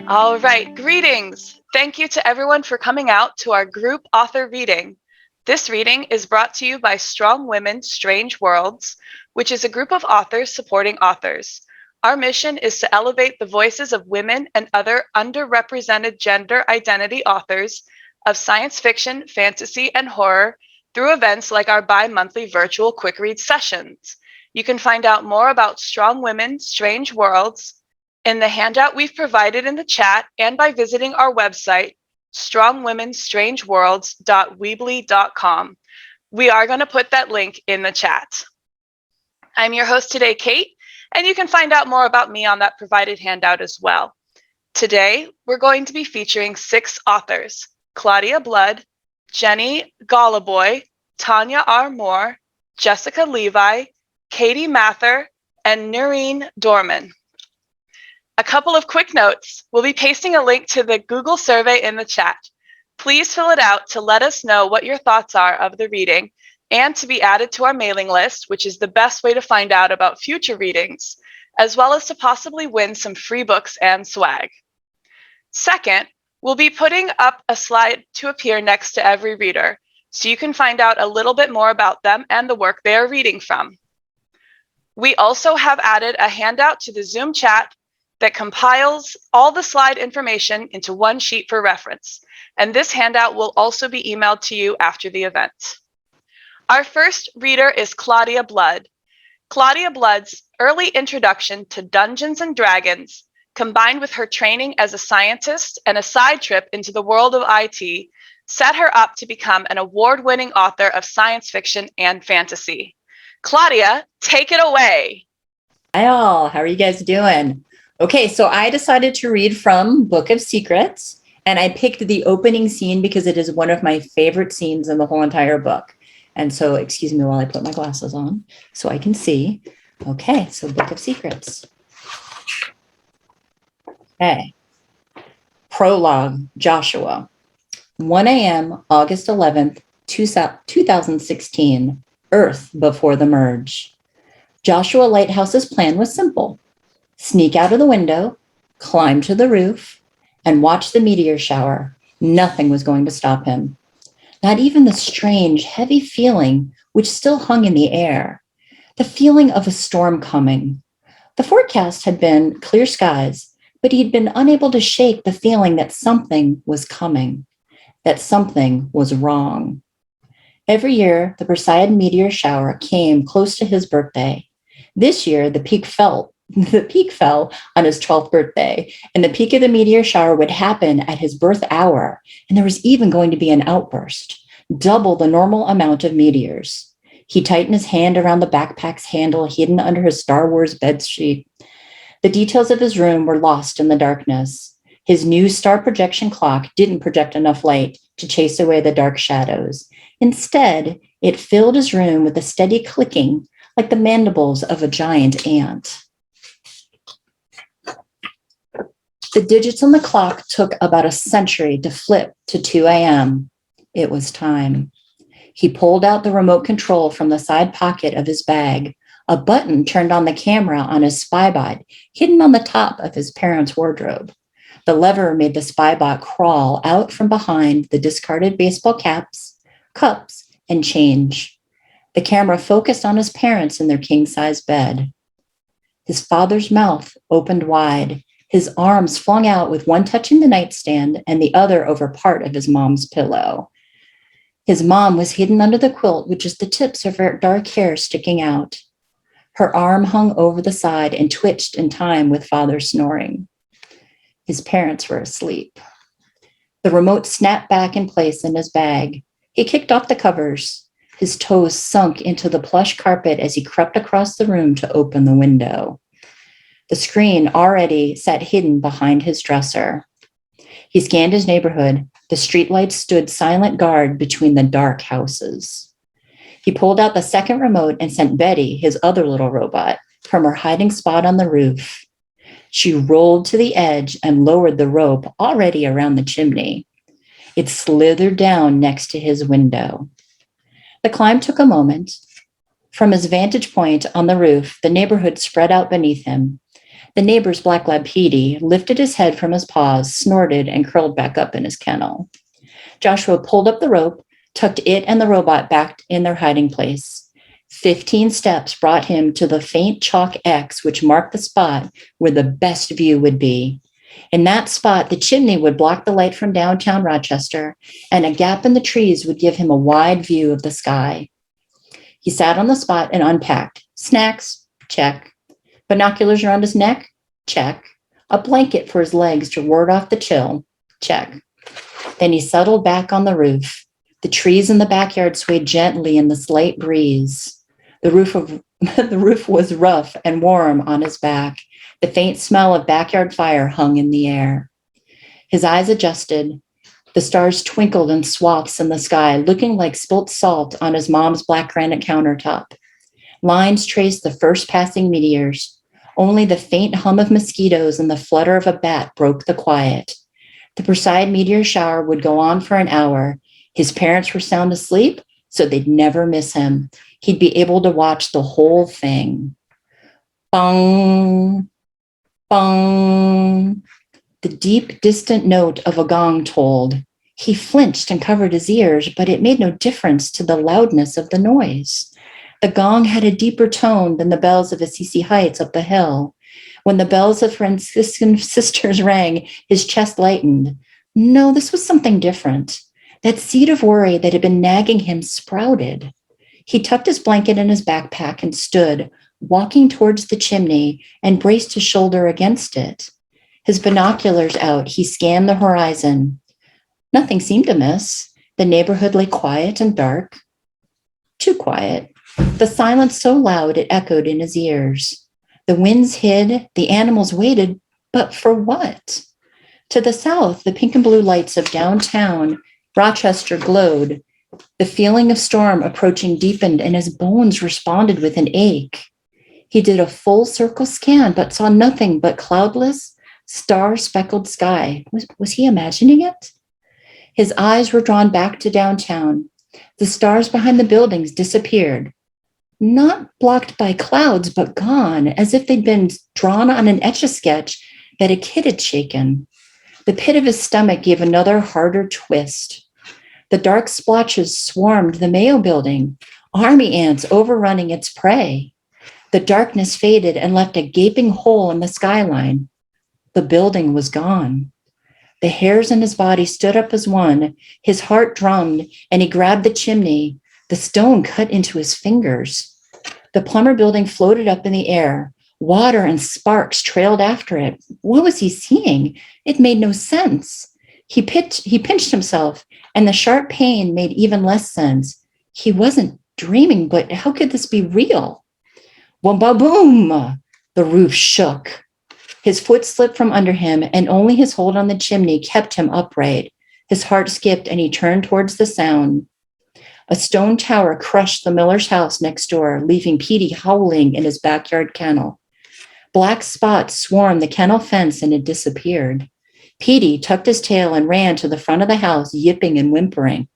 All right, greetings. Thank you to everyone for coming out to our group author reading. This reading is brought to you by Strong Women, Strange Worlds, which is a group of authors supporting authors. Our mission is to elevate the voices of women and other underrepresented gender identity authors of science fiction, fantasy, and horror through events like our bi-monthly virtual quick read sessions. You can find out more about Strong Women, Strange Worlds in the handout we've provided in the chat and by visiting our website, strongwomenstrangeworlds.weebly.com. We are going to put that link in the chat. I'm your host today, Kate, and you can find out more about me on that provided handout as well. Today, we're going to be featuring 6 authors: Claudia Blood, Jennie Goloboy, Tonya R. Moore, Jessica Levai, Katie Mather, and Nerine Dorman. A couple of quick notes. We'll be pasting a link to the Google survey in the chat. Please fill it out to let us know what your thoughts are of the reading and to be added to our mailing list, which is the best way to find out about future readings, as well as to possibly win some free books and swag. Second, we'll be putting up a slide to appear next to every reader, so you can find out a little bit more about them and the work they are reading from. We also have added a handout to the Zoom chat that compiles all the slide information into one sheet for reference, and this handout will also be emailed to you after the event. Our first reader is Claudia Blood. Claudia Blood's early introduction to Dungeons and Dragons, combined with her training as a scientist and a side trip into the world of IT, set her up to become an award-winning author of science fiction and fantasy. Claudia, take it away. Hi all, how are you guys doing? Okay, so I decided to read from Book of Secrets, and I picked the opening scene because it is one of my favorite scenes in the whole entire book. And so, excuse me while I put my glasses on so I can see. Okay, so Book of Secrets. Okay. Prologue, Joshua. 1 a.m., August 11th, 2016, Earth before the merge. Joshua Lighthouse's plan was simple. Sneak out of the window, climb to the roof, and watch the meteor shower. Nothing was going to stop him. Not even the strange, heavy feeling which still hung in the air. The feeling of a storm coming. The forecast had been clear skies, but he'd been unable to shake the feeling that something was coming, that something was wrong. Every year, the Perseid meteor shower came close to his birthday. This year, the peak fell on his 12th birthday, and the peak of the meteor shower would happen at his birth hour, and there was even going to be an outburst, double the normal amount of meteors. He tightened his hand around the backpack's handle hidden under his Star Wars bedsheet. The details of his room were lost in the darkness. His new star projection clock didn't project enough light to chase away the dark shadows. Instead, it filled his room with a steady clicking, like the mandibles of a giant ant. The digits on the clock took about a century to flip to 2 a.m. It was time. He pulled out the remote control from the side pocket of his bag. A button turned on the camera on his spybot, hidden on the top of his parents' wardrobe. The lever made the spybot crawl out from behind the discarded baseball caps, cups, and change. The camera focused on his parents in their king-size bed. His father's mouth opened wide, his arms flung out with one touching the nightstand and the other over part of his mom's pillow. His mom was hidden under the quilt with just the tips of her dark hair sticking out. Her arm hung over the side and twitched in time with father's snoring. His parents were asleep. The remote snapped back in place in his bag. He kicked off the covers. His toes sunk into the plush carpet as he crept across the room to open the window. The screen already sat hidden behind his dresser. He scanned his neighborhood. The streetlights stood silent guard between the dark houses. He pulled out the second remote and sent Betty, his other little robot, from her hiding spot on the roof. She rolled to the edge and lowered the rope already around the chimney. It slithered down next to his window. The climb took a moment. From his vantage point on the roof, the neighborhood spread out beneath him. The neighbor's black lab Petey lifted his head from his paws, snorted, and curled back up in his kennel. Joshua pulled up the rope, tucked it and the robot back in their hiding place. 15 steps brought him to the faint chalk X, which marked the spot where the best view would be. In that spot, the chimney would block the light from downtown Rochester, and a gap in the trees would give him a wide view of the sky. He sat on the spot and unpacked. Snacks? Check. Binoculars around his neck? Check. A blanket for his legs to ward off the chill? Check. Then he settled back on the roof. The trees in the backyard swayed gently in the slight breeze. The roof was rough and warm on his back. The faint smell of backyard fire hung in the air. His eyes adjusted. The stars twinkled in swaths in the sky, looking like spilt salt on his mom's black granite countertop. Lines traced the first passing meteors. Only the faint hum of mosquitoes and the flutter of a bat broke the quiet. The Perseid meteor shower would go on for an hour. His parents were sound asleep, so they'd never miss him. He'd be able to watch the whole thing. Bong, bong. The deep, distant note of a gong told. He flinched and covered his ears, but it made no difference to the loudness of the noise. The gong had a deeper tone than the bells of Assisi Heights up the hill. When the bells of Franciscan sisters rang, his chest lightened. No, this was something different. That seed of worry that had been nagging him sprouted. He tucked his blanket in his backpack and stood, walking towards the chimney, and braced his shoulder against it. His binoculars out, he scanned the horizon. Nothing seemed amiss. The neighborhood lay quiet and dark. Too quiet. The silence so loud it echoed in his ears. The winds hid, the animals waited, but for what? To the south, the pink and blue lights of downtown Rochester glowed. The feeling of storm approaching deepened, and his bones responded with an ache. He did a full circle scan, but saw nothing but cloudless, star-speckled sky. Was he imagining it? His eyes were drawn back to downtown. The stars behind the buildings disappeared. Not blocked by clouds, but gone, as if they'd been drawn on an etch-a-sketch that a kid had shaken. The pit of his stomach gave another harder twist. The dark splotches swarmed the Mayo building, army ants overrunning its prey. The darkness faded and left a gaping hole in the skyline. The building was gone. The hairs in his body stood up as one. His heart drummed, and he grabbed the chimney. The stone cut into his fingers. The Plummer building floated up in the air. Water and sparks trailed after it. What was he seeing? It made no sense. He pinched himself, and the sharp pain made even less sense. He wasn't dreaming, but how could this be real? Boom! The roof shook. His foot slipped from under him, and only his hold on the chimney kept him upright. His heart skipped, and he turned towards the sound. A stone tower crushed the miller's house next door, leaving Petey howling in his backyard kennel. Black spots swarmed the kennel fence, and it disappeared. Petey tucked his tail and ran to the front of the house, yipping and whimpering.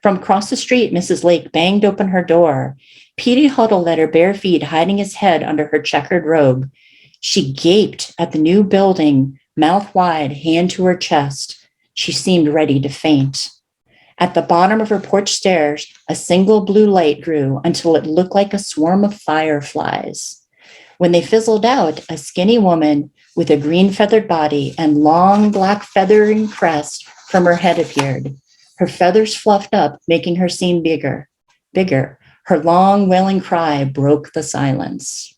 From across the street, Mrs. Lake banged open her door. Petey huddled at her bare feet, hiding his head under her checkered robe. She gaped at the new building, mouth wide, hand to her chest. She seemed ready to faint. At the bottom of her porch stairs, a single blue light grew until it looked like a swarm of fireflies. When they fizzled out, a skinny woman with a green feathered body and long black feathering crest from her head appeared. Her feathers fluffed up, making her seem bigger. Her long wailing cry broke the silence.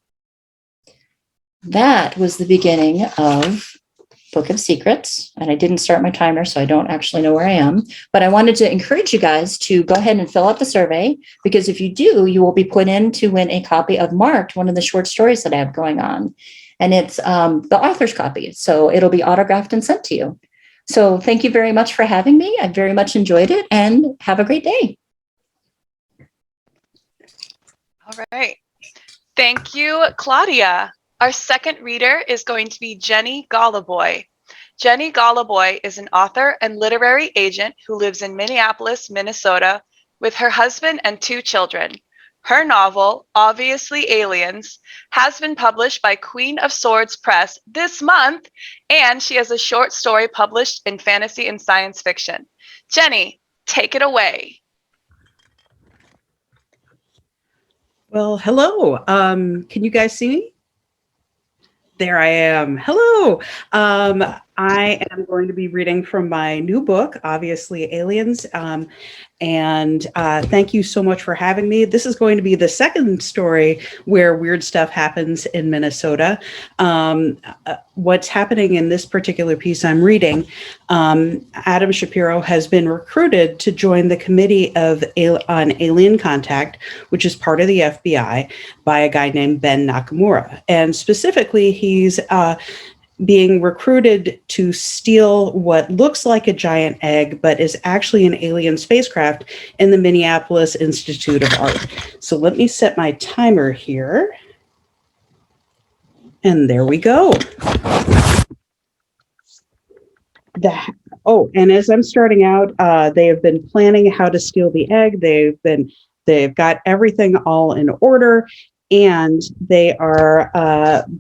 That was the beginning of Book of Secrets, and I didn't start my timer, so I don't actually know where I am, but I wanted to encourage you guys to go ahead and fill out the survey, because if you do, you will be put in to win a copy of Marked, one of the short stories that I have going on, and it's the author's copy, so it'll be autographed and sent to you. So thank you very much for having me. I very much enjoyed it, and have a great day. All right. Thank you, Claudia. Our second reader is going to be Jennie Goloboy. Jennie Goloboy is an author and literary agent who lives in Minneapolis, Minnesota, with her husband and 2 children. Her novel, Obviously Aliens, has been published by Queen of Swords Press this month, and she has a short story published in fantasy and science fiction. Jennie, take it away. Well, hello. Can you guys see me? There I am. Hello. I am going to be reading from my new book, Obviously Aliens. And thank you so much for having me. This is going to be the second story where weird stuff happens in Minnesota. What's happening in this particular piece I'm reading, Adam Shapiro has been recruited to join the Committee on Alien Contact, which is part of the FBI, by a guy named Ben Nakamura. And specifically, he's being recruited to steal what looks like a giant egg, but is actually an alien spacecraft in the Minneapolis Institute of Art. So let me set my timer here. And there we go. And as I'm starting out, they have been planning how to steal the egg. They've got everything all in order. And they are,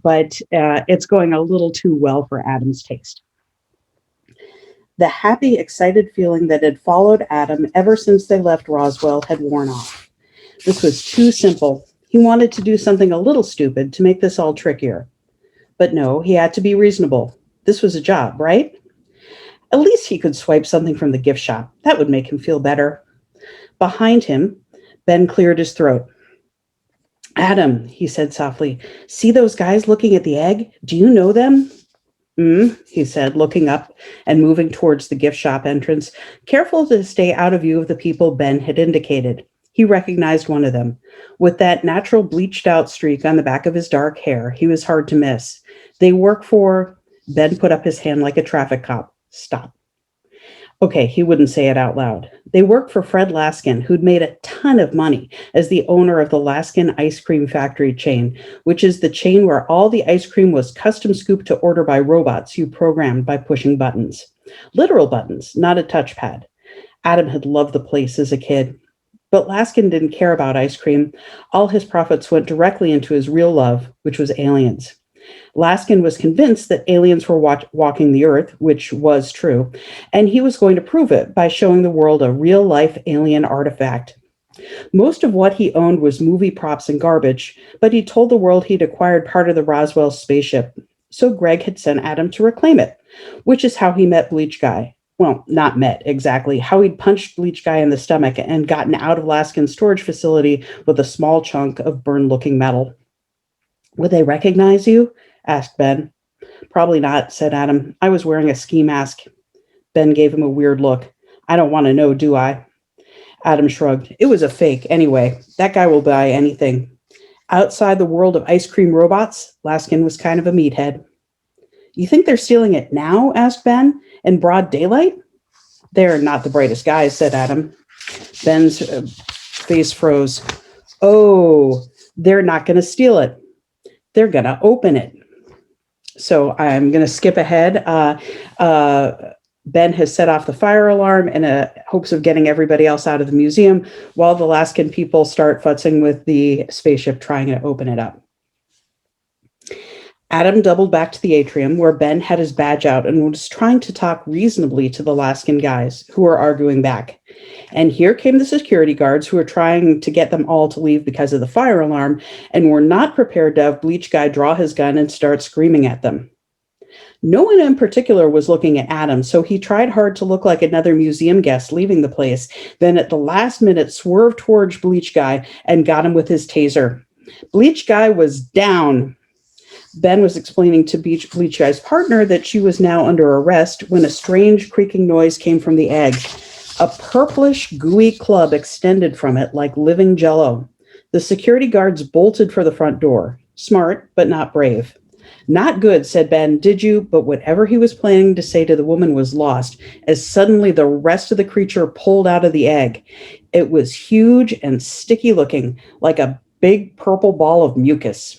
but it's going a little too well for Adam's taste. The happy, excited feeling that had followed Adam ever since they left Roswell had worn off. This was too simple. He wanted to do something a little stupid to make this all trickier. But no, he had to be reasonable. This was a job, right? At least he could swipe something from the gift shop. That would make him feel better. Behind him, Ben cleared his throat. Adam, he said softly, see those guys looking at the egg? Do you know them? He said, looking up and moving towards the gift shop entrance, careful to stay out of view of the people Ben had indicated. He recognized one of them. With that natural bleached out streak on the back of his dark hair, he was hard to miss. They work for... Ben put up his hand like a traffic cop. Stop. Okay, he wouldn't say it out loud. They worked for Fred Laskin, who'd made a ton of money as the owner of the Laskin ice cream factory chain, which is the chain where all the ice cream was custom scooped to order by robots you programmed by pushing buttons. Literal buttons, not a touchpad. Adam had loved the place as a kid. But Laskin didn't care about ice cream. All his profits went directly into his real love, which was aliens. Laskin was convinced that aliens were walking the earth, which was true, and he was going to prove it by showing the world a real-life alien artifact. Most of what he owned was movie props and garbage, but he told the world he'd acquired part of the Roswell spaceship, so Greg had sent Adam to reclaim it, which is how he met Bleach Guy. Well, not met exactly, how he'd punched Bleach Guy in the stomach and gotten out of Laskin's storage facility with a small chunk of burned-looking metal. Would they recognize you? Asked Ben. Probably not, said Adam. I was wearing a ski mask. Ben gave him a weird look. I don't want to know, do I? Adam shrugged. It was a fake. Anyway, that guy will buy anything. Outside the world of ice cream robots, Laskin was kind of a meathead. You think they're stealing it now? Asked Ben. In broad daylight? They're not the brightest guys, said Adam. Ben's face froze. Oh, they're not going to steal it. They're going to open it. So I'm going to skip ahead. Ben has set off the fire alarm in hopes of getting everybody else out of the museum while the Laskin people start futzing with the spaceship trying to open it up. Adam doubled back to the atrium where Ben had his badge out and was trying to talk reasonably to the Laskin guys who were arguing back. And here came the security guards who were trying to get them all to leave because of the fire alarm and were not prepared to have Bleach Guy draw his gun and start screaming at them. No one in particular was looking at Adam, so he tried hard to look like another museum guest leaving the place, then at the last minute swerved towards Bleach Guy and got him with his taser. Bleach Guy was down. Ben was explaining to Bleach Guy's partner that she was now under arrest when a strange creaking noise came from the egg. A purplish, gooey club extended from it like living jello. The security guards bolted for the front door. Smart, but not brave. Not good, said Ben. Did you? But whatever he was planning to say to the woman was lost, as suddenly the rest of the creature pulled out of the egg. It was huge and sticky looking, like a big purple ball of mucus.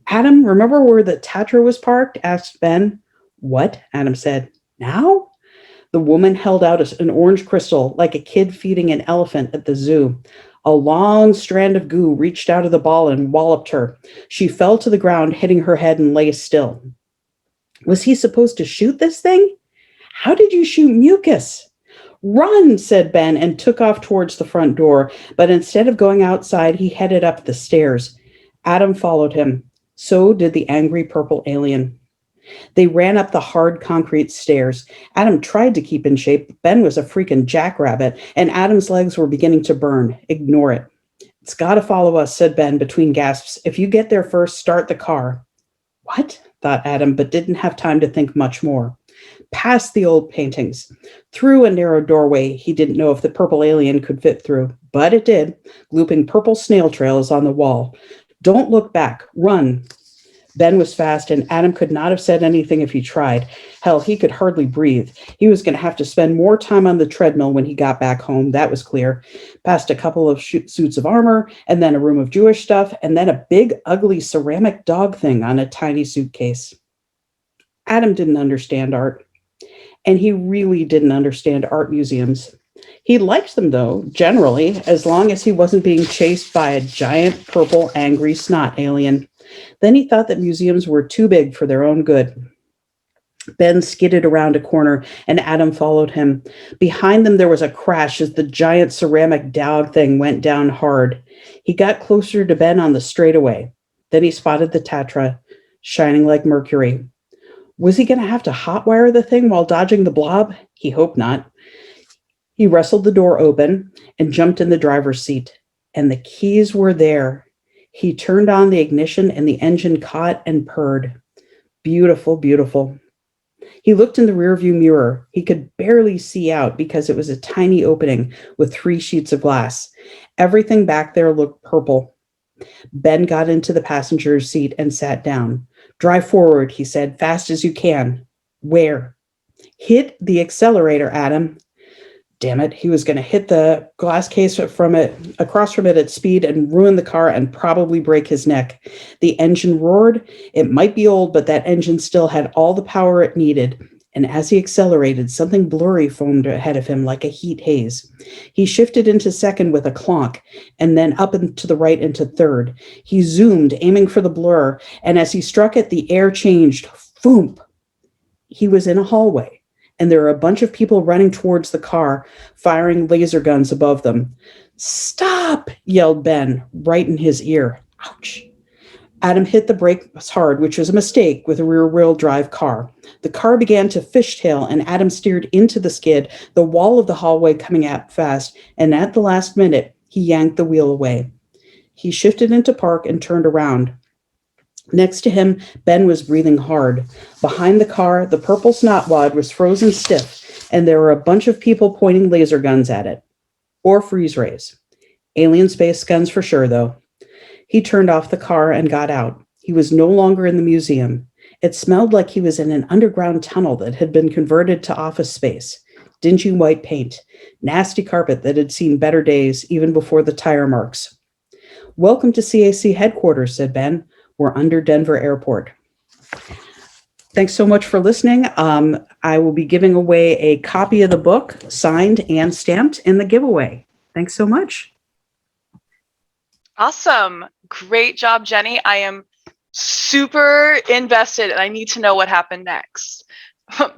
Adam, remember where the Tatra was parked? Asked Ben. What? Adam said. Now? The woman held out an orange crystal like a kid feeding an elephant at the zoo. A long strand of goo reached out of the ball and walloped her. She fell to the ground, hitting her head, and lay still. Was he supposed to shoot this thing? How did you shoot mucus? Run, said Ben, and took off towards the front door. But instead of going outside, he headed up the stairs. Adam followed him. So did the angry purple alien. They ran up the hard concrete stairs. Adam tried to keep in shape. Ben was a freaking jackrabbit, and Adam's legs were beginning to burn. Ignore it. It's got to follow us, said Ben between gasps. If you get there first, start the car. What? Thought Adam, but didn't have time to think much more. Past the old paintings, through a narrow doorway he didn't know if the purple alien could fit through, but it did, looping purple snail trails on the wall. Don't look back. Run. Ben was fast, and Adam could not have said anything if he tried. Hell, he could hardly breathe. He was going to have to spend more time on the treadmill when he got back home, that was clear. Past a couple of suits of armor, and then a room of Jewish stuff, and then a big, ugly ceramic dog thing on a tiny suitcase. Adam didn't understand art, and he really didn't understand art museums. He liked them, though, generally, as long as he wasn't being chased by a giant, purple, angry snot alien. Then he thought that museums were too big for their own good. Ben skidded around a corner, and Adam followed him. Behind them, there was a crash as the giant ceramic dog thing went down hard. He got closer to Ben on the straightaway. Then he spotted the Tatra, shining like mercury. Was he going to have to hotwire the thing while dodging the blob? He hoped not. He wrestled the door open and jumped in the driver's seat, and the keys were there. He turned on the ignition, and the engine caught and purred. Beautiful, beautiful. He looked in the rearview mirror. He could barely see out because it was a tiny opening with 3 sheets of glass. Everything back there looked purple. Ben got into the passenger's seat and sat down. Drive forward, he said, fast as you can. Where? Hit the accelerator, Adam. Damn it, he was going to hit the glass case across from it at speed and ruin the car and probably break his neck. The engine roared. It might be old, but that engine still had all the power it needed. And as he accelerated, something blurry foamed ahead of him like a heat haze. He shifted into second with a clonk, and then up and to the right into third. He zoomed, aiming for the blur, and as he struck it, the air changed. Foomp! He was in a hallway, and there were a bunch of people running towards the car, firing laser guns above them. Stop! Yelled Ben, right in his ear. Ouch! Adam hit the brakes hard, which was a mistake with a rear-wheel drive car. The car began to fishtail, and Adam steered into the skid, the wall of the hallway coming out fast, and at the last minute, he yanked the wheel away. He shifted into park and turned around. Next to him, Ben was breathing hard. Behind the car, the purple snotwad was frozen stiff, and there were a bunch of people pointing laser guns at it. Or freeze rays. Alien space guns for sure, though. He turned off the car and got out. He was no longer in the museum. It smelled like he was in an underground tunnel that had been converted to office space. Dingy white paint, nasty carpet that had seen better days even before the tire marks. Welcome to CAC headquarters, said Ben. We're under Denver Airport. Thanks so much for listening. I will be giving away a copy of the book, signed and stamped, in the giveaway. Thanks so much. Awesome. Great job, Jennie. I am super invested and I need to know what happened next.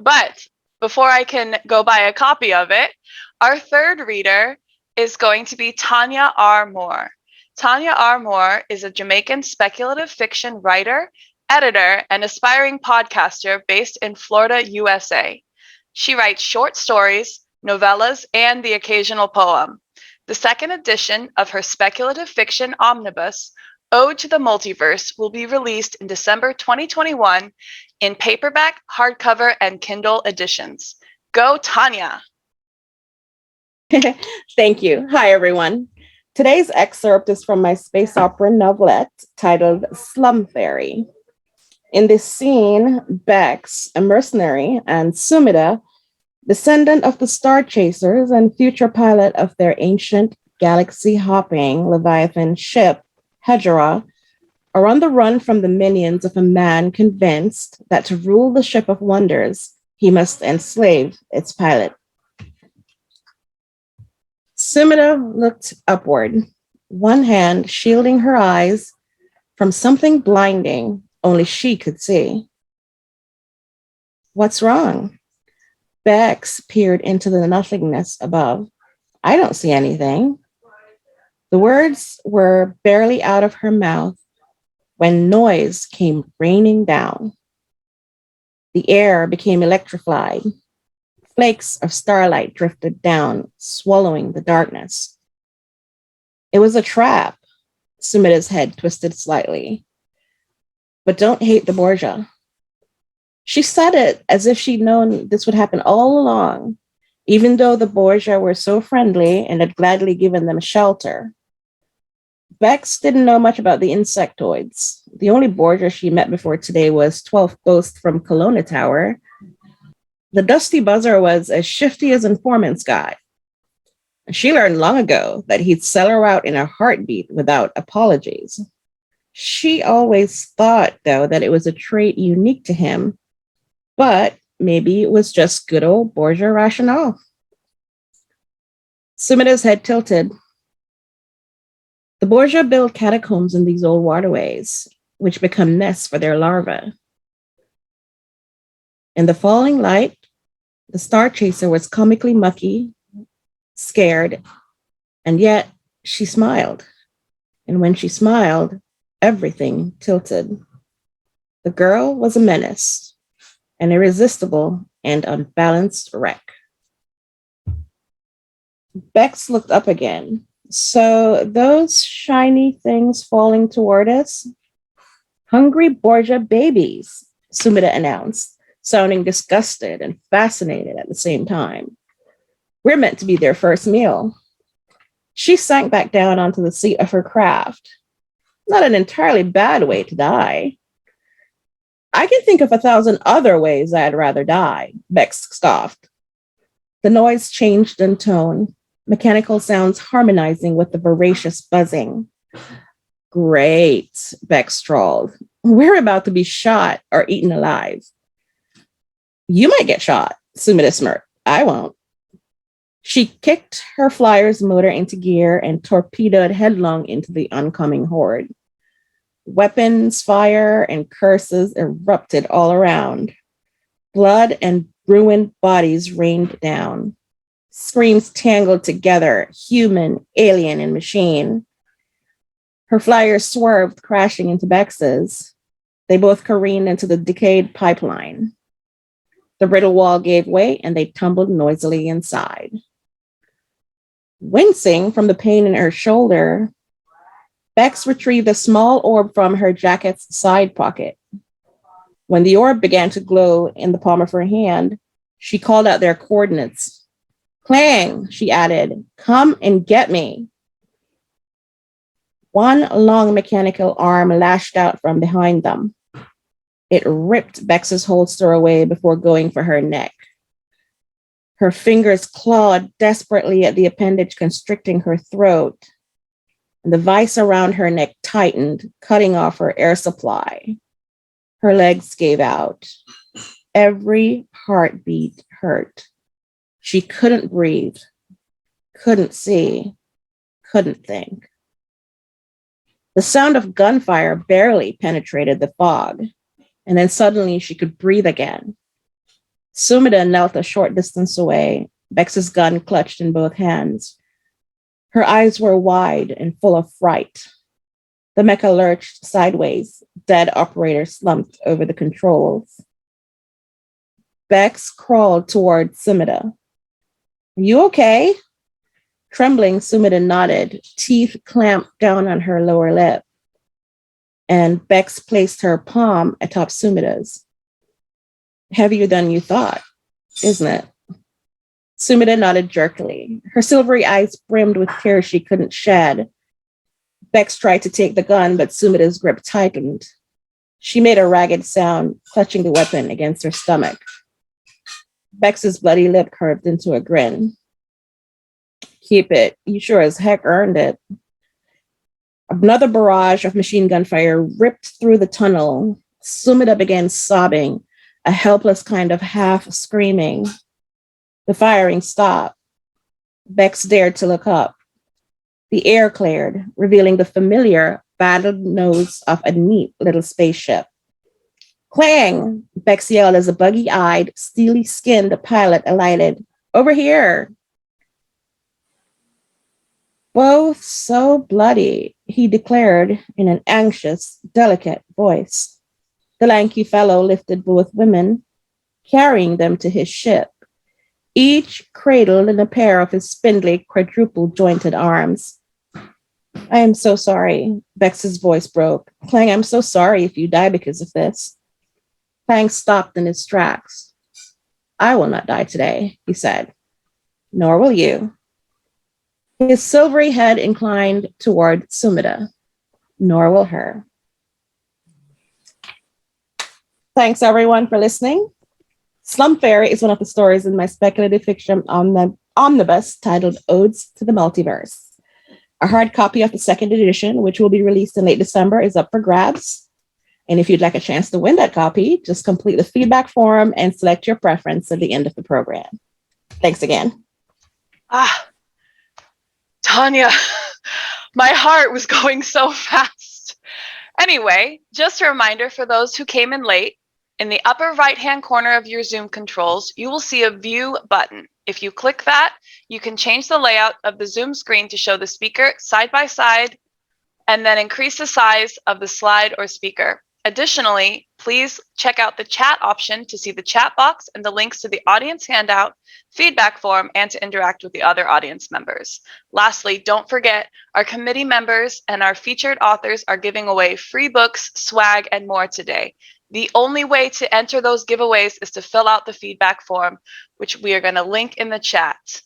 But before I can go buy a copy of it, our third reader is going to be Tonya R. Moore. Tonya R. Moore is a Jamaican speculative fiction writer, editor, and aspiring podcaster based in Florida, USA. She writes short stories, novellas, and the occasional poem. The second edition of her speculative fiction omnibus, Ode to the Multiverse, will be released in December 2021 in paperback, hardcover, and Kindle editions. Go, Tonya! Thank you. Hi, everyone. Today's excerpt is from my space opera novelette titled Slum Fairy. In this scene, Bex, a mercenary, and Sumida, descendant of the Star Chasers and future pilot of their ancient galaxy-hopping Leviathan ship, Hejera, are on the run from the minions of a man convinced that to rule the ship of wonders, he must enslave its pilot. Sumida looked upward. one hand shielding her eyes from something blinding only she could see. What's wrong? Bex peered into the nothingness above. I don't see anything. The words were barely out of her mouth when noise came raining down. The air became electrified. Flakes of starlight drifted down, swallowing the darkness. It was a trap. Sumida's head twisted slightly. But don't hate the Borgia. She said it as if she'd known this would happen all along, even though the Borgia were so friendly and had gladly given them shelter. Bex didn't know much about the insectoids. The only Borgia she met before today was 12th Ghost from Kelowna Tower. The Dusty Buzzer was as shifty as Informant's guy. She learned long ago that he'd sell her out in a heartbeat without apologies. She always thought, though, that it was a trait unique to him, but maybe it was just good old Borgia rationale. Sumida's head tilted. The Borgia build catacombs in these old waterways, which become nests for their larvae. In the falling light, the star chaser was comically mucky, scared, and yet she smiled. And when she smiled, everything tilted. The girl was a menace, an irresistible and unbalanced wreck. Bex looked up again. So those shiny things falling toward us? Hungry Borgia babies, Sumida announced, sounding disgusted and fascinated at the same time. We're meant to be their first meal. She sank back down onto the seat of her craft. Not an entirely bad way to die. I can think of 1,000 other ways I'd rather die, Bex scoffed. The noise changed in tone, mechanical sounds harmonizing with the voracious buzzing. Great, Bex drawled. We're about to be shot or eaten alive. You might get shot, Sumida smirked. I won't. She kicked her flyer's motor into gear and torpedoed headlong into the oncoming horde. Weapons, fire, and curses erupted all around. Blood and ruined bodies rained down. Screams tangled together, human, alien, and machine. Her flyer swerved, crashing into Bex's. They both careened into the decayed pipeline. The brittle wall gave way, and they tumbled noisily inside. Wincing from the pain in her shoulder, Bex retrieved a small orb from her jacket's side pocket. When the orb began to glow in the palm of her hand, she called out their coordinates. Clang, she added, come and get me. One long mechanical arm lashed out from behind them. It ripped Bex's holster away before going for her neck. Her fingers clawed desperately at the appendage constricting her throat. And the vice around her neck tightened, cutting off her air supply. Her legs gave out. Every heartbeat hurt. She couldn't breathe, couldn't see, couldn't think. The sound of gunfire barely penetrated the fog, and then suddenly she could breathe again. Sumida knelt a short distance away, Bex's gun clutched in both hands. Her eyes were wide and full of fright. The mecha lurched sideways, dead operator slumped over the controls. Bex crawled toward Sumida. Are you okay? Trembling, Sumida nodded, teeth clamped down on her lower lip. And Bex placed her palm atop Sumida's. Heavier than you thought, isn't it? Sumida nodded jerkily. Her silvery eyes brimmed with tears she couldn't shed. Bex tried to take the gun, but Sumida's grip tightened. She made a ragged sound, clutching the weapon against her stomach. Bex's bloody lip curved into a grin. Keep it. You sure as heck earned it. Another barrage of machine gun fire ripped through the tunnel. Sumida began sobbing, a helpless kind of half screaming. The firing stopped. Bex dared to look up. The air cleared, revealing the familiar battled nose of a neat little spaceship. Clang! Bex yelled as a buggy-eyed, steely-skinned pilot alighted. Over here! Both so bloody, he declared in an anxious, delicate voice. The lanky fellow lifted both women, carrying them to his ship, each cradled in a pair of his spindly, quadruple-jointed arms. I am so sorry, Bex's voice broke. Clang, I'm so sorry if you die because of this. Clang stopped in his tracks. I will not die today, he said. Nor will you. His silvery head inclined toward Sumida. Nor will her. Thanks, everyone, for listening. Slum Fairy is one of the stories in my speculative fiction omnibus titled Odes to the Multiverse. A hard copy of the second edition, which will be released in late December, is up for grabs. And if you'd like a chance to win that copy, just complete the feedback form and select your preference at the end of the program. Thanks again. Tonya, my heart was going so fast. Anyway, just a reminder for those who came in late, in the upper right-hand corner of your Zoom controls, you will see a View button. If you click that, you can change the layout of the Zoom screen to show the speaker side by side, and then increase the size of the slide or speaker. Additionally, please check out the chat option to see the chat box and the links to the audience handout, feedback form, and to interact with the other audience members. Lastly, don't forget, our committee members and our featured authors are giving away free books, swag, and more today. The only way to enter those giveaways is to fill out the feedback form, which we are going to link in the chat.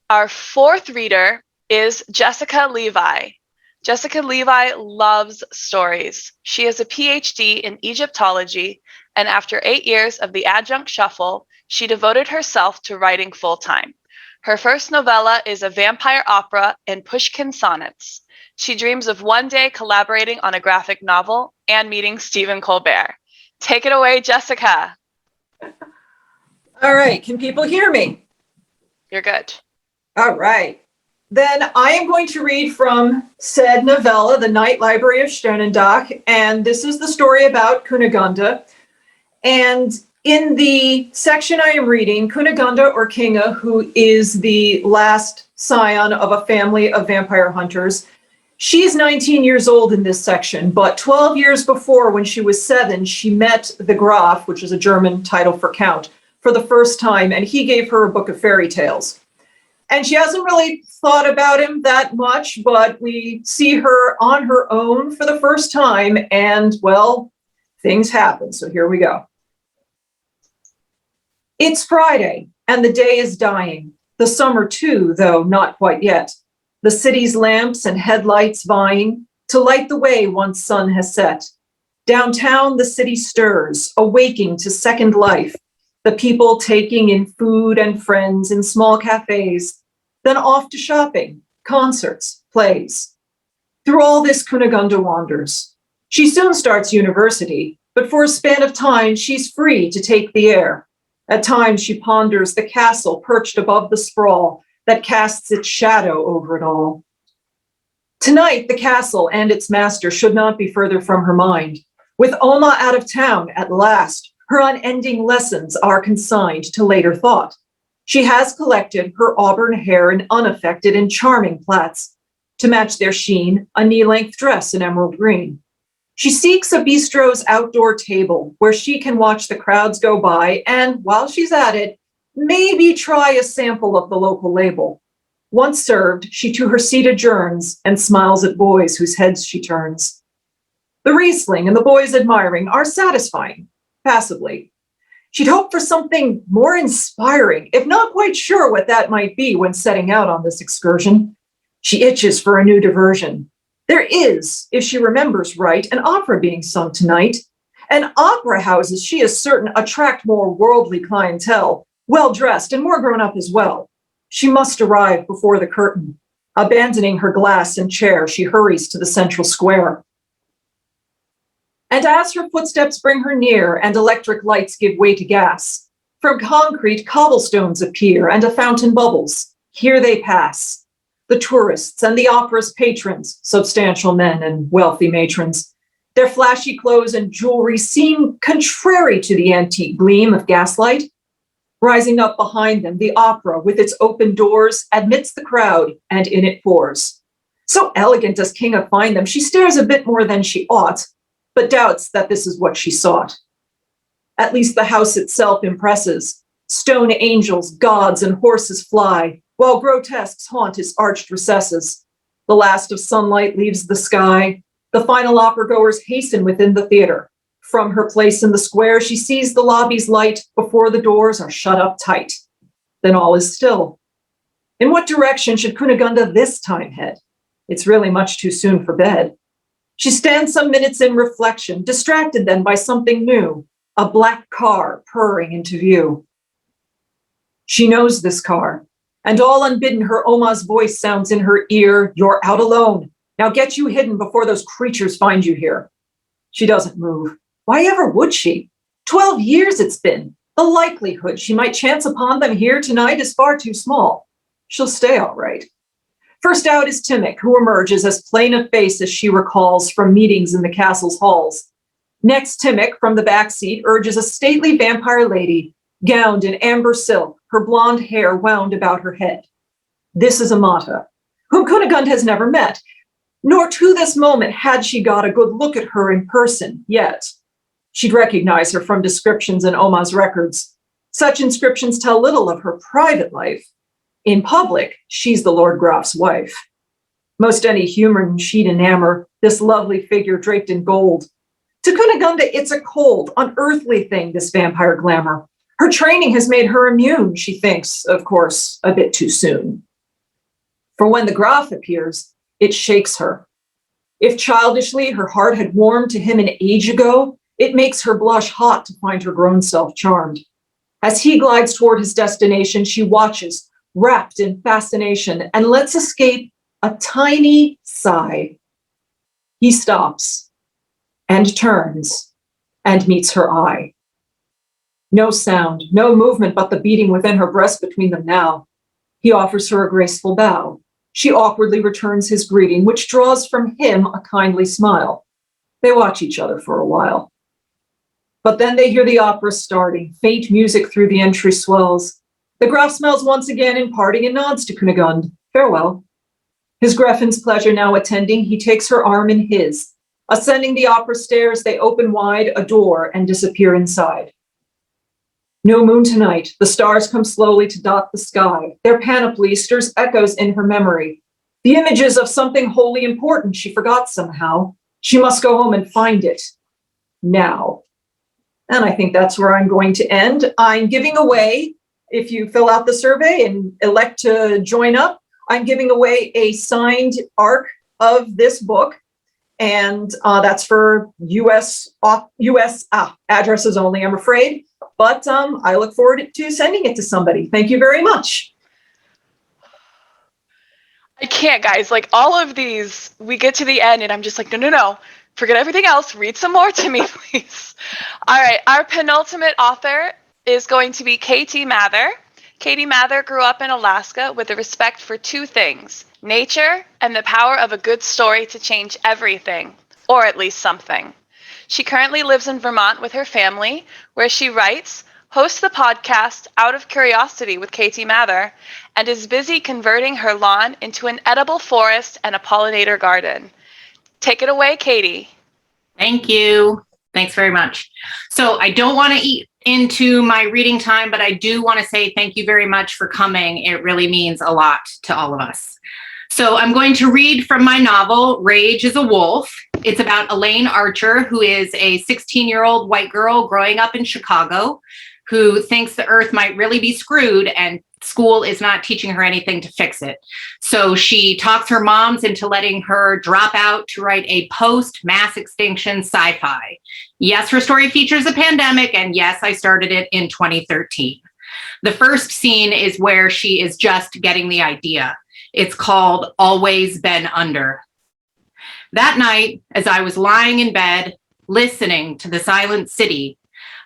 Our fourth reader is Jessica Levai. Jessica Levai loves stories. She has a PhD in Egyptology, and after 8 years of the adjunct shuffle, she devoted herself to writing full-time. Her first novella is a vampire opera in Pushkin sonnets. She dreams of one day collaborating on a graphic novel and meeting Stephen Colbert. Take it away, Jessica. All right, can people hear me? You're good. All right. Then I am going to read from said novella, The Night Library of Sternendach, and this is the story about Cunegonde. And in the section I am reading, Cunegonde or Kinga, who is the last scion of a family of vampire hunters, she's 19 years old in this section, but 12 years before, when she was 7, she met the Graf, which is a German title for count, for the first time, and he gave her a book of fairy tales. And she hasn't really thought about him that much, but we see her on her own for the first time, and, well, things happen, so here we go. It's Friday, and the day is dying. The summer, too, though not quite yet. The city's lamps and headlights vying to light the way once sun has set. Downtown, the city stirs, awaking to second life. The people taking in food and friends in small cafes, then off to shopping, concerts, plays. Through all this, Cunegonde wanders. She soon starts university, but for a span of time, she's free to take the air. At times, she ponders the castle perched above the sprawl that casts its shadow over it all. Tonight, the castle and its master should not be further from her mind. With Oma out of town at last, her unending lessons are consigned to later thought. She has collected her auburn hair in unaffected and charming plaits. To match their sheen, a knee-length dress in emerald green. She seeks a bistro's outdoor table where she can watch the crowds go by and, while she's at it, maybe try a sample of the local label. Once served, she to her seat adjourns and smiles at boys whose heads she turns. The Riesling and the boys admiring are satisfying, passively. She'd hoped for something more inspiring, if not quite sure what that might be when setting out on this excursion. She itches for a new diversion. There is, if she remembers right, an opera being sung tonight. And opera houses, she is certain, attract more worldly clientele, well-dressed and more grown up as well. She must arrive before the curtain. Abandoning her glass and chair, she hurries to the central square. And as her footsteps bring her near and electric lights give way to gas, from concrete cobblestones appear and a fountain bubbles. Here they pass. the tourists and the opera's patrons, substantial men and wealthy matrons. Their flashy clothes and jewelry seem contrary to the antique gleam of gaslight. Rising up behind them, the opera, with its open doors, admits the crowd, and in it pours. So elegant does Kinga find them, she stares a bit more than she ought, but doubts that this is what she sought. At least the house itself impresses. Stone angels, gods, and horses fly, while grotesques haunt its arched recesses. The last of sunlight leaves the sky. The final opera-goers hasten within the theater. From her place in the square, she sees the lobby's light before the doors are shut up tight. Then all is still. In what direction should Cunegonde this time head? It's really much too soon for bed. She stands some minutes in reflection, distracted then by something new, a black car purring into view. She knows this car, and all unbidden her Oma's voice sounds in her ear, "You're out alone. Now get you hidden before those creatures find you here." She doesn't move. Why ever would she? 12 years it's been. The likelihood she might chance upon them here tonight is far too small. She'll stay all right. First out is Timmick, who emerges as plain of face as she recalls from meetings in the castle's halls. Next, Timmick, from the back seat, urges a stately vampire lady, gowned in amber silk, her blonde hair wound about her head. This is Amata, whom Cunegonde has never met, nor to this moment had she got a good look at her in person yet. She'd recognize her from descriptions in Oma's records. Such inscriptions tell little of her private life. In public, she's the Lord Graf's wife. Most any human she'd enamor, this lovely figure draped in gold. To Cunegonde, it's a cold, unearthly thing, this vampire glamour. Her training has made her immune, she thinks, of course, a bit too soon. For when the Graf appears, it shakes her. If childishly her heart had warmed to him an age ago, it makes her blush hot to find her grown self charmed. As he glides toward his destination, she watches, wrapped in fascination, and lets escape a tiny sigh. He stops and turns and meets her eye. No sound, no movement but the beating within her breast between them now. He offers her a graceful bow. She awkwardly returns his greeting, which draws from him a kindly smile. They watch each other for a while. But then they hear the opera starting, faint music through the entry swells. The Graf smiles once again in parting and nods to Cunegonde. Farewell. His Graffin's pleasure now attending, he takes her arm in his. Ascending the opera stairs, they open wide a door and disappear inside. No moon tonight. The stars come slowly to dot the sky. Their panoply stirs echoes in her memory. The images of something wholly important she forgot somehow. She must go home and find it. Now. And I think that's where I'm going to end. I'm giving away, if you fill out the survey and elect to join up, I'm giving away a signed ARC of this book. And that's for US addresses only, I'm afraid. But I look forward to sending it to somebody. Thank you very much. I can't, guys. Like, all of these, we get to the end and I'm just like, no. Forget everything else. Read some more to me, please. All right. Our penultimate author is going to be Katie Mather. Katie Mather grew up in Alaska with a respect for two things: nature and the power of a good story to change everything, or at least something. She currently lives in Vermont with her family, where she writes, hosts the podcast Out of Curiosity with Katie Mather, and is busy converting her lawn into an edible forest and a pollinator garden. Take it away, Katie. Thank you. Thanks very much. So I don't want to eat into my reading time, but I do want to say thank you very much for coming. It really means a lot to all of us. So I'm going to read from my novel, Rage is a Wolf. It's about Elaine Archer, who is a 16-year-old white girl growing up in Chicago who thinks the earth might really be screwed and school is not teaching her anything to fix it. So she talks her moms into letting her drop out to write a post-mass extinction sci-fi. Yes, her story features a pandemic, and yes, I started it in 2013. The first scene is where she is just getting the idea. It's called Always Been Under. That night, as I was lying in bed, listening to the silent city,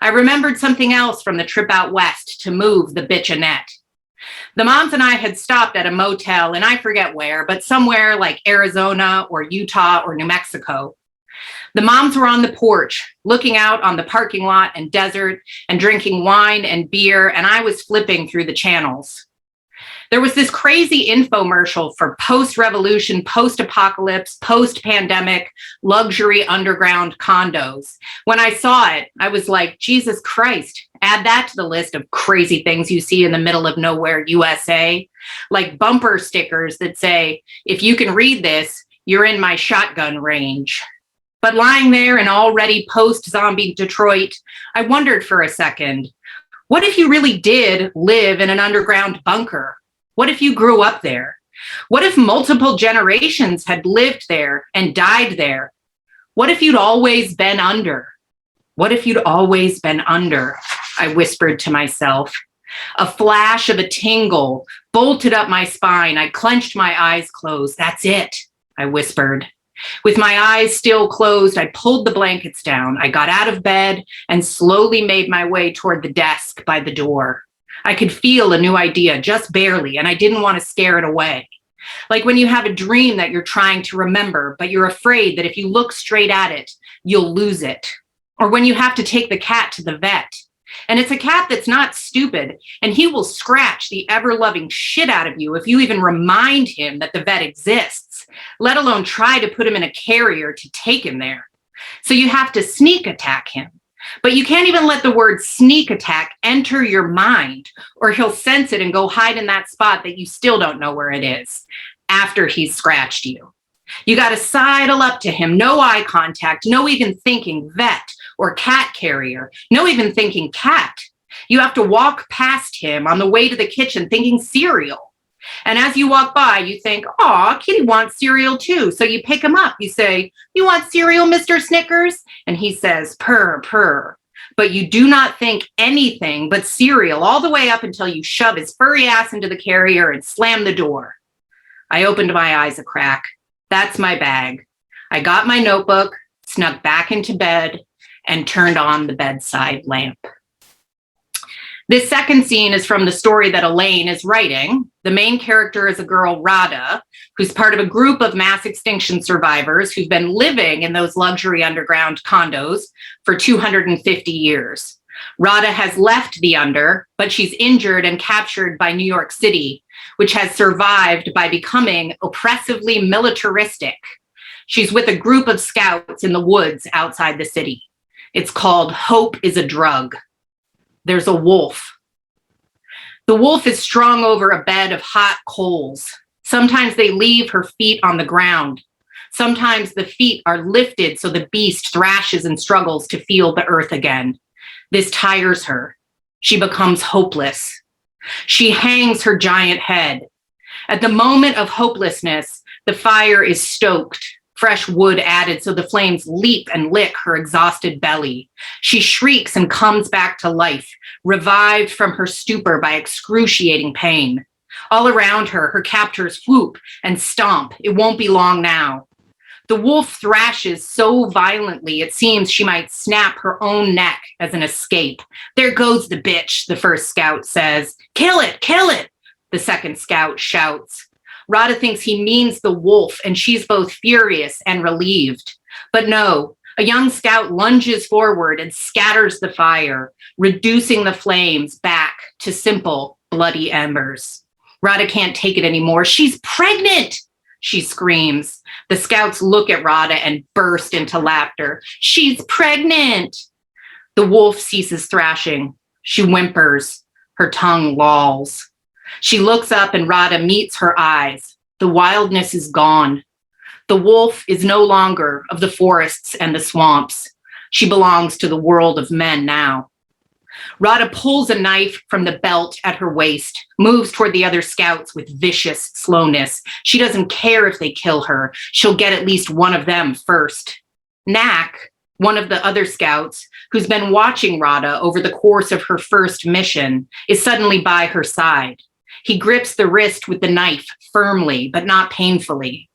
I remembered something else from the trip out west to move the bitchinette. The moms and I had stopped at a motel, and I forget where, but somewhere like Arizona or Utah or New Mexico. The moms were on the porch, looking out on the parking lot and desert and drinking wine and beer, and I was flipping through the channels. There was this crazy infomercial for post-revolution, post-apocalypse, post-pandemic luxury underground condos. When I saw it, I was like, Jesus Christ, add that to the list of crazy things you see in the middle of nowhere, USA, like bumper stickers that say, if you can read this, you're in my shotgun range. But lying there in already post-zombie Detroit, I wondered for a second, what if you really did live in an underground bunker? What if you grew up there? What if multiple generations had lived there and died there? What if you'd always been under? What if you'd always been under? I whispered to myself. A flash of a tingle bolted up my spine. I clenched my eyes closed. That's it, I whispered. With my eyes still closed, I pulled the blankets down. I got out of bed and slowly made my way toward the desk by the door. I could feel a new idea, just barely, and I didn't want to scare it away. Like when you have a dream that you're trying to remember, but you're afraid that if you look straight at it, you'll lose it. Or when you have to take the cat to the vet. And it's a cat that's not stupid, and he will scratch the ever-loving shit out of you if you even remind him that the vet exists, let alone try to put him in a carrier to take him there. So you have to sneak attack him. But you can't even let the word sneak attack enter your mind, or he'll sense it and go hide in that spot that you still don't know where it is after he's scratched you. You got to sidle up to him, no eye contact, no even thinking vet or cat carrier, no even thinking cat. You have to walk past him on the way to the kitchen thinking cereal. And as you walk by, you think, aw, Kitty wants cereal too. So you pick him up. You say, you want cereal, Mr. Snickers? And he says, purr, purr. But you do not think anything but cereal all the way up until you shove his furry ass into the carrier and slam the door. I opened my eyes a crack. That's my bag. I got my notebook, snuck back into bed, and turned on the bedside lamp. This second scene is from the story that Elaine is writing. The main character is a girl, Radha, who's part of a group of mass extinction survivors who've been living in those luxury underground condos for 250 years. Radha has left the under, but she's injured and captured by New York City, which has survived by becoming oppressively militaristic. She's with a group of scouts in the woods outside the city. It's called Hope is a Drug. There's a wolf. The wolf is strung over a bed of hot coals. Sometimes they leave her feet on the ground. Sometimes the feet are lifted so the beast thrashes and struggles to feel the earth again. This tires her. She becomes hopeless. She hangs her giant head. At the moment of hopelessness, the fire is stoked, fresh wood added so the flames leap and lick her exhausted belly. She shrieks and comes back to life, revived from her stupor by excruciating pain. All around her, her captors whoop and stomp. It won't be long now. The wolf thrashes so violently it seems she might snap her own neck as an escape. There goes the bitch, the first scout says. Kill it, the second scout shouts. Radha thinks he means the wolf, and she's both furious and relieved. But no, a young scout lunges forward and scatters the fire, reducing the flames back to simple, bloody embers. Radha can't take it anymore. She's pregnant, she screams. The scouts look at Radha and burst into laughter. She's pregnant. The wolf ceases thrashing. She whimpers. Her tongue lolls. She looks up and Radha meets her eyes. The wildness is gone. The wolf is no longer of the forests and the swamps. She belongs to the world of men now. Radha pulls a knife from the belt at her waist, moves toward the other scouts with vicious slowness. She doesn't care if they kill her. She'll get at least one of them first. Knack, one of the other scouts, who's been watching Radha over the course of her first mission, is suddenly by her side. He grips the wrist with the knife firmly, but not painfully.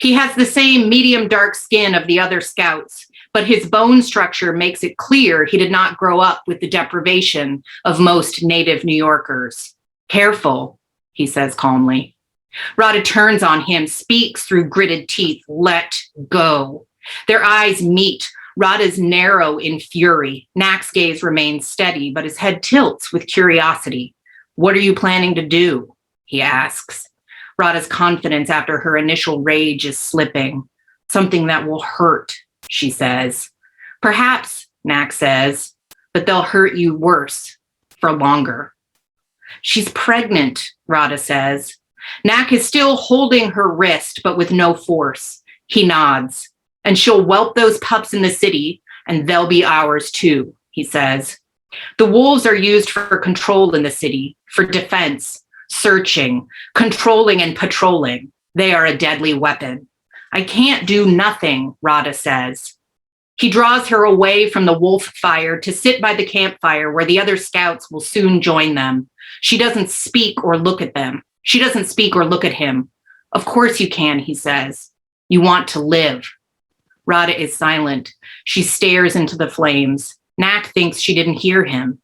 He has the same medium dark skin of the other scouts, but his bone structure makes it clear he did not grow up with the deprivation of most native New Yorkers. Careful, he says calmly. Rada turns on him, speaks through gritted teeth. Let go. Their eyes meet. Rada's narrow in fury. Nak's gaze remains steady, but his head tilts with curiosity. What are you planning to do? He asks. Rada's confidence after her initial rage is slipping. Something that will hurt, she says. Perhaps, Nak says, but they'll hurt you worse, for longer. She's pregnant, Rada says. Nak is still holding her wrist, but with no force. He nods. And she'll whelp those pups in the city, and they'll be ours too, he says. The wolves are used for control in the city, for defense, searching, controlling, and patrolling. They are a deadly weapon. I can't do nothing, Rada says. He draws her away from the wolf fire to sit by the campfire where the other scouts will soon join them. She doesn't speak or look at them. She doesn't speak or look at him. Of course you can, he says. You want to live. Rada is silent. She stares into the flames. Nak thinks she didn't hear him.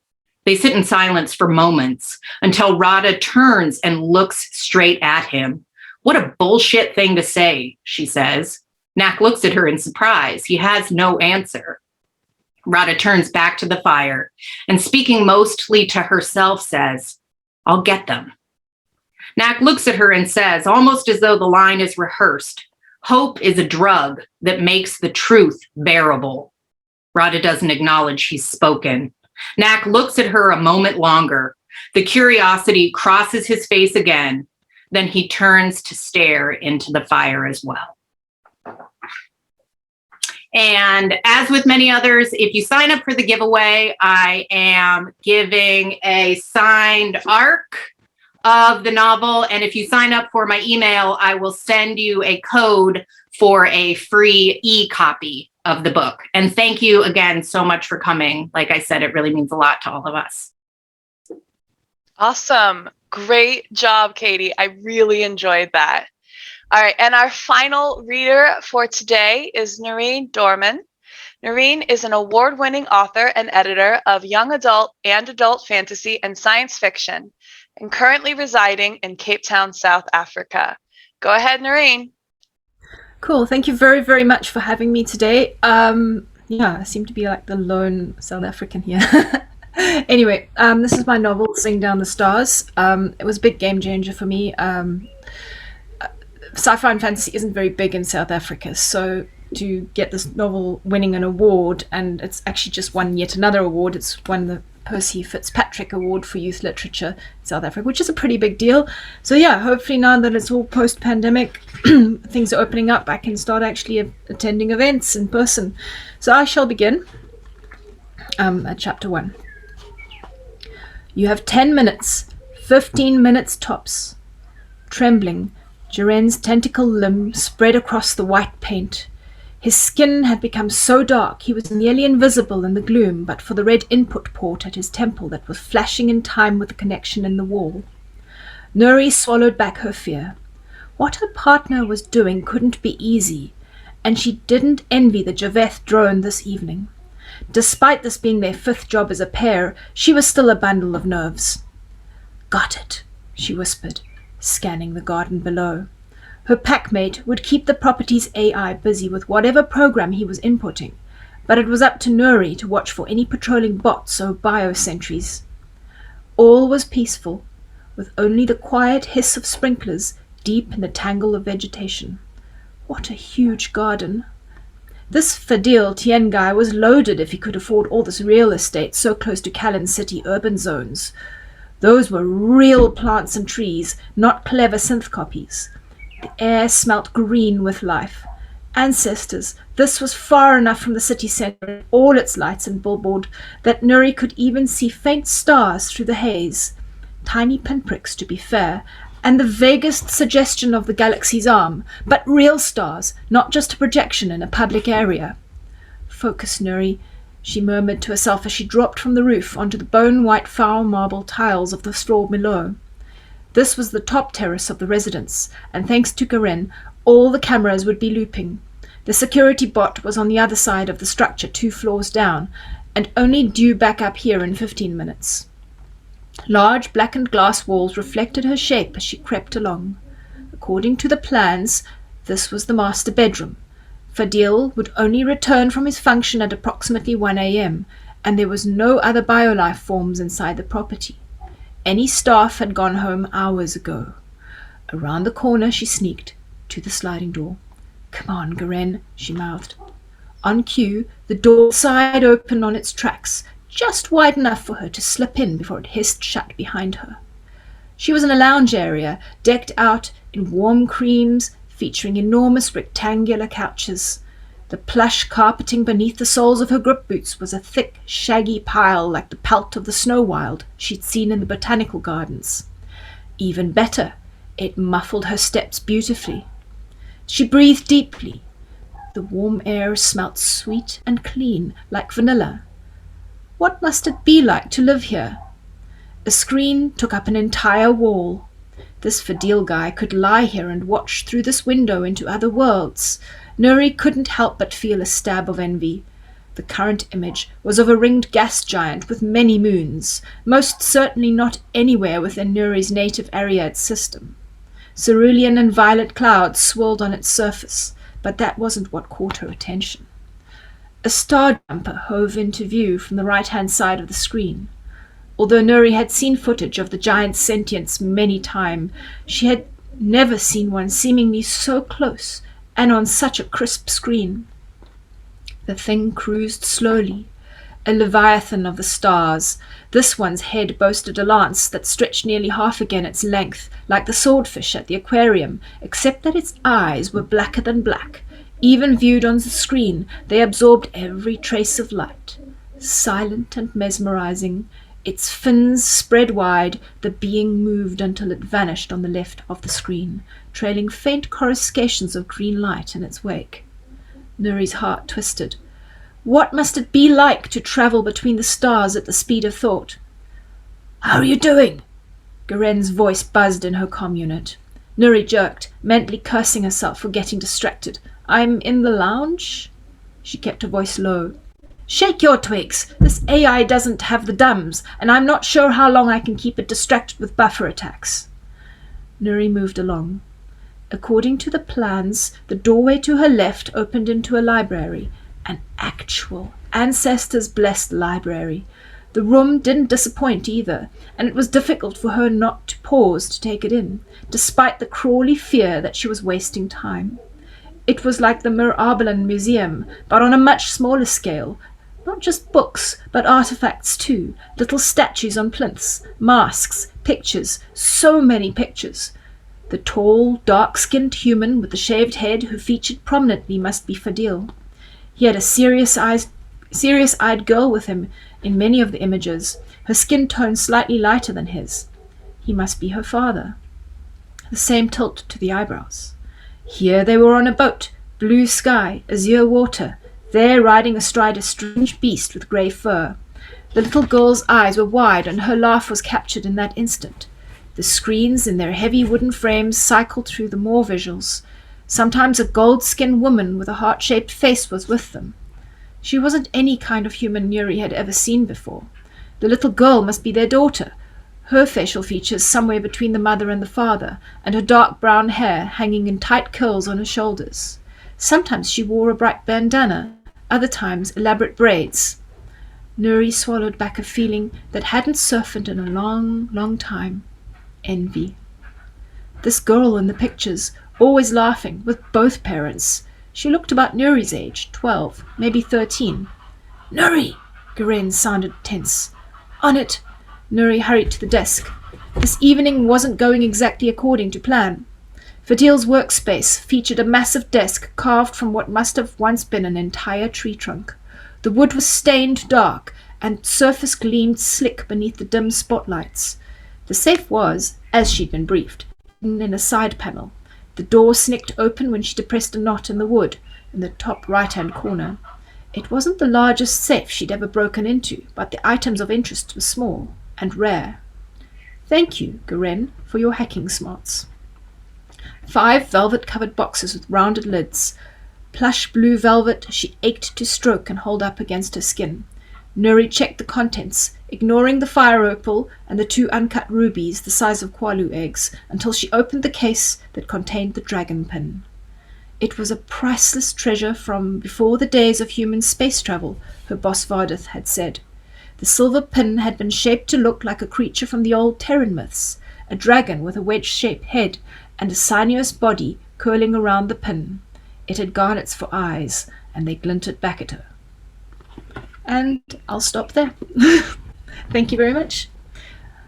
They sit in silence for moments until Rada turns and looks straight at him. What a bullshit thing to say, she says. Nak looks at her in surprise. He has no answer. Rada turns back to the fire and, speaking mostly to herself, says, I'll get them. Nak looks at her and says, almost as though the line is rehearsed, hope is a drug that makes the truth bearable. Rada doesn't acknowledge he's spoken. Nak looks at her a moment longer. The curiosity crosses his face again. Then he turns to stare into the fire as well. And as with many others, if you sign up for the giveaway, I am giving a signed arc of the novel. And if you sign up for my email, I will send you a code for a free e-copy of the book. And thank you again so much for coming. Like I said, it really means a lot to all of us. Awesome. Great job, Katie. I really enjoyed that. All right, and our final reader for today is Nerine Dorman. Nerine is an award-winning author and editor of young adult and adult fantasy and science fiction, and currently residing in Cape Town, South Africa. Go ahead, Nerine. Cool. Thank you very, very much for having me today. I seem to be like the lone South African here. Anyway, this is my novel, Sing Down the Stars. It was a big game changer for me. Sci-fi and fantasy isn't very big in South Africa, so to get this novel winning an award, and it's actually just won yet another award. It's won the Percy Fitzpatrick Award for Youth Literature in South Africa, which is a pretty big deal. So yeah, hopefully now that it's all post-pandemic, things are opening up, I can start actually attending events in person. So I shall begin at chapter 1. You have 10 minutes, 15 minutes tops. Trembling, Jiren's tentacle limb spread across the white paint. His skin had become so dark he was nearly invisible in the gloom but for the red input port at his temple that was flashing in time with the connection in the wall. Nuri swallowed back her fear. What her partner was doing couldn't be easy, and she didn't envy the Javeth drone this evening. Despite this being their 5th job as a pair, she was still a bundle of nerves. Got it, she whispered, scanning the garden below. Her packmate would keep the property's AI busy with whatever program he was inputting, but it was up to Nuri to watch for any patrolling bots or biosentries. All was peaceful, with only the quiet hiss of sprinklers deep in the tangle of vegetation. What a huge garden! This Fadil Tien guy was loaded if he could afford all this real estate so close to Callan City urban zones. Those were real plants and trees, not clever synth copies. The air smelt green with life. Ancestors, this was far enough from the city centre, all its lights and billboard, that Nuri could even see faint stars through the haze. Tiny pinpricks, to be fair, and the vaguest suggestion of the galaxy's arm, but real stars, not just a projection in a public area. Focus, Nuri, she murmured to herself as she dropped from the roof onto the bone-white foul marble tiles of the straw below. This was the top terrace of the residence, and thanks to Karen, all the cameras would be looping. The security bot was on the other side of the structure 2 floors down, and only due back up here in 15 minutes. Large blackened glass walls reflected her shape as she crept along. According to the plans, this was the master bedroom. Fadil would only return from his function at approximately 1 a.m., and there was no other biolife forms inside the property. Any staff had gone home hours ago. Around the corner she sneaked, to the sliding door. "Come on, Garen," she mouthed. On cue, the door sighed open on its tracks, just wide enough for her to slip in before it hissed shut behind her. She was in a lounge area, decked out in warm creams, featuring enormous rectangular couches. The plush carpeting beneath the soles of her grip boots was a thick, shaggy pile like the pelt of the snow wild she'd seen in the botanical gardens. Even better, it muffled her steps beautifully. She breathed deeply. The warm air smelt sweet and clean, like vanilla. What must it be like to live here? A screen took up an entire wall. This Fadil guy could lie here and watch through this window into other worlds. Nuri couldn't help but feel a stab of envy. The current image was of a ringed gas giant with many moons, most certainly not anywhere within Nuri's native Ariad system. Cerulean and violet clouds swirled on its surface, but that wasn't what caught her attention. A star jumper hove into view from the right-hand side of the screen. Although Nuri had seen footage of the giant's sentience many times, she had never seen one seemingly so close and on such a crisp screen. The thing cruised slowly, a leviathan of the stars. This one's head boasted a lance that stretched nearly half again its length, like the swordfish at the aquarium, except that its eyes were blacker than black. Even viewed on the screen, they absorbed every trace of light. Silent and mesmerizing, its fins spread wide, the being moved until it vanished on the left of the screen, trailing faint coruscations of green light in its wake. Nuri's heart twisted. What must it be like to travel between the stars at the speed of thought? "How are you doing?" Garen's voice buzzed in her comm unit. Nuri jerked, mentally cursing herself for getting distracted. "I'm in the lounge?" She kept her voice low. "Shake your twigs. This AI doesn't have the dumbs, and I'm not sure how long I can keep it distracted with buffer attacks." Nuri moved along. According to the plans, the doorway to her left opened into a library, an actual, ancestors-blessed library. The room didn't disappoint either, and it was difficult for her not to pause to take it in, despite the crawly fear that she was wasting time. It was like the Mir-Arbelin Museum, but on a much smaller scale. Not just books, but artifacts too, little statues on plinths, masks, pictures, so many pictures. The tall, dark-skinned human with the shaved head who featured prominently must be Fadil. He had a serious-eyed girl with him in many of the images, her skin tone slightly lighter than his. He must be her father. The same tilt to the eyebrows. Here they were on a boat, blue sky, azure water, there riding astride a strange beast with grey fur. The little girl's eyes were wide, and her laugh was captured in that instant. The screens in their heavy wooden frames cycled through the more visuals. Sometimes a gold-skinned woman with a heart-shaped face was with them. She wasn't any kind of human Nuri had ever seen before. The little girl must be their daughter, her facial features somewhere between the mother and the father, and her dark brown hair hanging in tight curls on her shoulders. Sometimes she wore a bright bandana, other times elaborate braids. Nuri swallowed back a feeling that hadn't softened in a long, long time. Envy. This girl in the pictures, always laughing, with both parents. She looked about Nuri's age, 12, maybe 13. "Nuri!" Garen sounded tense. "On it!" Nuri hurried to the desk. This evening wasn't going exactly according to plan. Fadil's workspace featured a massive desk carved from what must have once been an entire tree trunk. The wood was stained dark, and surface gleamed slick beneath the dim spotlights. The safe was, as she'd been briefed, hidden in a side panel. The door snicked open when she depressed a knot in the wood, in the top right-hand corner. It wasn't the largest safe she'd ever broken into, but the items of interest were small and rare. "Thank you, Garen, for your hacking smarts." 5 velvet-covered boxes with rounded lids. Plush blue velvet she ached to stroke and hold up against her skin. Nuri checked the contents, ignoring the fire opal and the 2 uncut rubies the size of Kwalu eggs, until she opened the case that contained the dragon pin. It was a priceless treasure from before the days of human space travel, her boss Vardith had said. The silver pin had been shaped to look like a creature from the old Terran myths, a dragon with a wedge-shaped head and a sinuous body curling around the pin. It had garnets for eyes, and they glinted back at her. And I'll stop there. Thank you very much.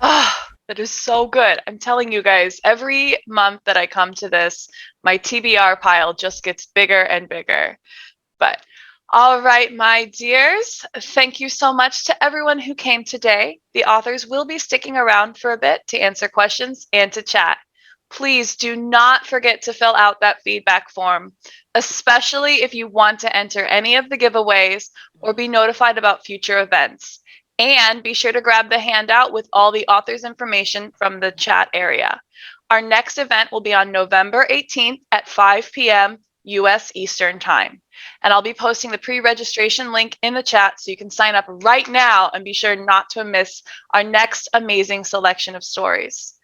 That is so good. I'm telling you guys, every month that I come to this, my TBR pile just gets bigger and bigger. But all right, my dears, thank you so much to everyone who came today. The authors will be sticking around for a bit to answer questions and to chat. Please do not forget to fill out that feedback form, especially if you want to enter any of the giveaways or be notified about future events. And be sure to grab the handout with all the authors' information from the chat area. Our next event will be on November 18th at 5 p.m. U.S. Eastern Time. And I'll be posting the pre-registration link in the chat so you can sign up right now and be sure not to miss our next amazing selection of stories.